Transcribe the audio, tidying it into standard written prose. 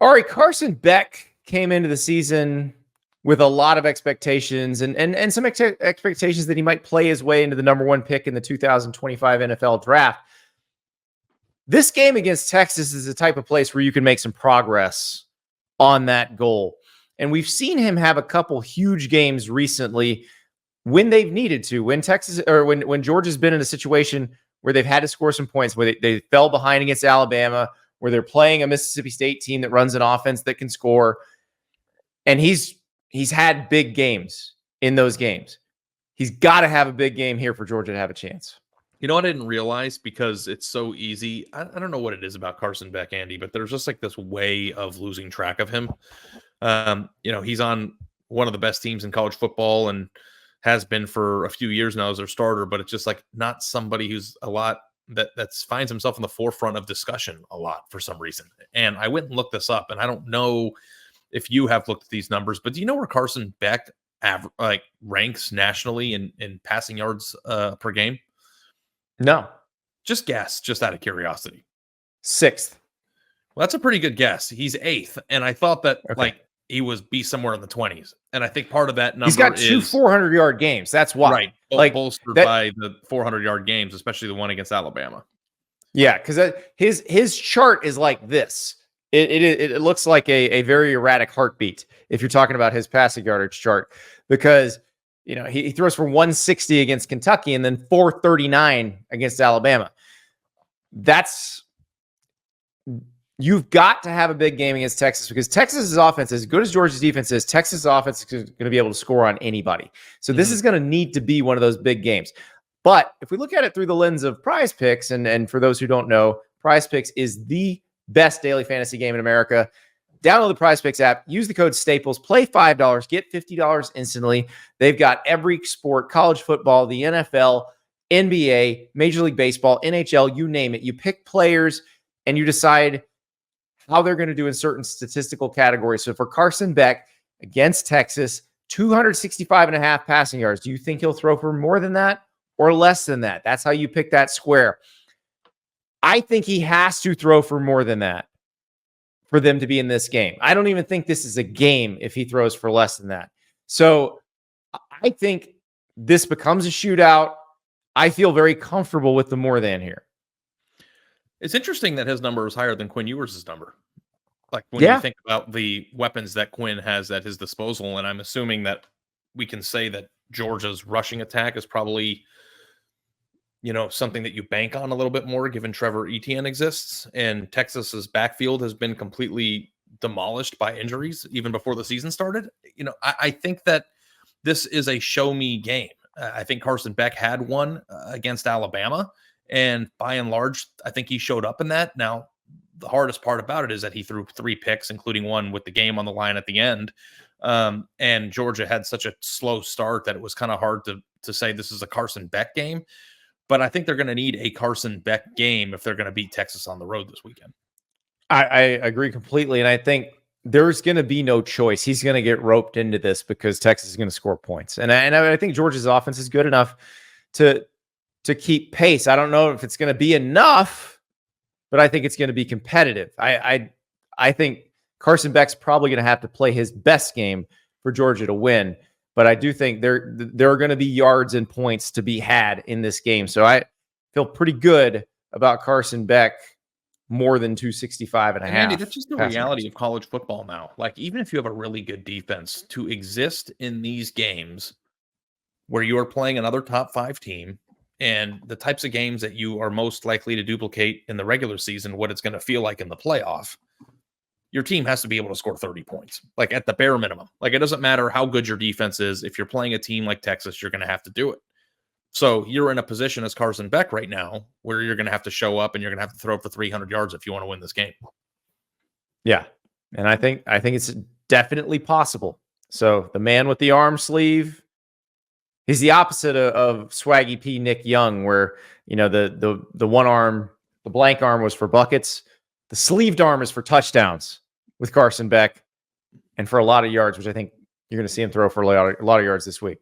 All right, Carson Beck came into the season with a lot of expectations and some expectations that he might play his way into the number 1 pick in the 2025 NFL draft. This game against Texas is the type of place where you can make some progress on that goal. And we've seen him have a couple huge games recently when they've needed to, when Texas or when Georgia's been in a situation where they've had to score some points, where they fell behind against Alabama, where they're playing a Mississippi State team that runs an offense that can score. And he's had big games in those games. He's got to have a big game here for Georgia to have a chance. You know what I didn't realize, because it's so easy. I don't know what it is about Carson Beck, Andy, but there's just like this way of losing track of him. He's on one of the best teams in college football and has been for a few years now as their starter, but it's just like not somebody who's a lot that finds himself in the forefront of discussion a lot for some reason. And I went and looked this up, and I don't know if you have looked at these numbers, but do you know where Carson Beck ranks nationally in passing yards per game? No. Just guess, just out of curiosity. 6th. Well, that's a pretty good guess. He's 8th, and I thought that he would be somewhere in the 20s. And I think part of that number he's got 2 400-yard games. That's why. Right. Bolstered by the 400-yard games, especially the one against Alabama. Yeah, because his chart is like this. It looks like a very erratic heartbeat if you're talking about his passing yardage chart, because he throws for 160 against Kentucky and then 439 against Alabama. You've got to have a big game against Texas, because Texas's offense, as good as Georgia's defense is, Texas' offense is going to be able to score on anybody. So this is going to need to be one of those big games. But if we look at it through the lens of Prize Picks, and for those who don't know, Prize Picks is the best daily fantasy game in America. Download the Prize Picks app, use the code Staples, play $5, get $50 instantly. They've got every sport: college football, the NFL, NBA, Major League Baseball, NHL, you name it. You pick players and you decide how they're going to do in certain statistical categories. So for Carson Beck against Texas, 265.5 passing yards. Do you think he'll throw for more than that or less than that? That's how you pick that square. I think he has to throw for more than that for them to be in this game. I don't even think this is a game if he throws for less than that. So I think this becomes a shootout. I feel very comfortable with the more than here. It's interesting that his number is higher than Quinn Ewers' number. Like when you think about the weapons that Quinn has at his disposal, and I'm assuming that we can say that Georgia's rushing attack is probably, something that you bank on a little bit more, given Trevor Etienne exists, and Texas's backfield has been completely demolished by injuries even before the season started. I think that this is a show me game. I think Carson Beck had one against Alabama, and by and large, I think he showed up in that. Now, the hardest part about it is that he threw 3 picks, including one with the game on the line at the end. And Georgia had such a slow start that it was kind of hard to say this is a Carson Beck game. But I think they're going to need a Carson Beck game if they're going to beat Texas on the road this weekend. I agree completely. And I think there's going to be no choice. He's going to get roped into this because Texas is going to score points. And I think Georgia's offense is good enough to keep pace. I don't know if it's going to be enough, but I think it's going to be competitive. I think Carson Beck's probably going to have to play his best game for Georgia to win. But I do think there are going to be yards and points to be had in this game. So I feel pretty good about Carson Beck more than 265 and a half. Andy, that's just the reality of college football now. Like, even if you have a really good defense, to exist in these games where you are playing another top 5 team, and the types of games that you are most likely to duplicate in the regular season, what it's going to feel like in the playoff, your team has to be able to score 30 points, like at the bare minimum. Like, it doesn't matter how good your defense is. If you're playing a team like Texas, you're going to have to do it. So you're in a position as Carson Beck right now where you're going to have to show up and you're going to have to throw for 300 yards if you want to win this game. Yeah. And I think it's definitely possible. So the man with the arm sleeve, he's the opposite of Swaggy P. Nick Young, where, the one arm, the blank arm was for buckets. The sleeved arm is for touchdowns with Carson Beck and for a lot of yards, which I think you're going to see him throw for a lot of yards this week.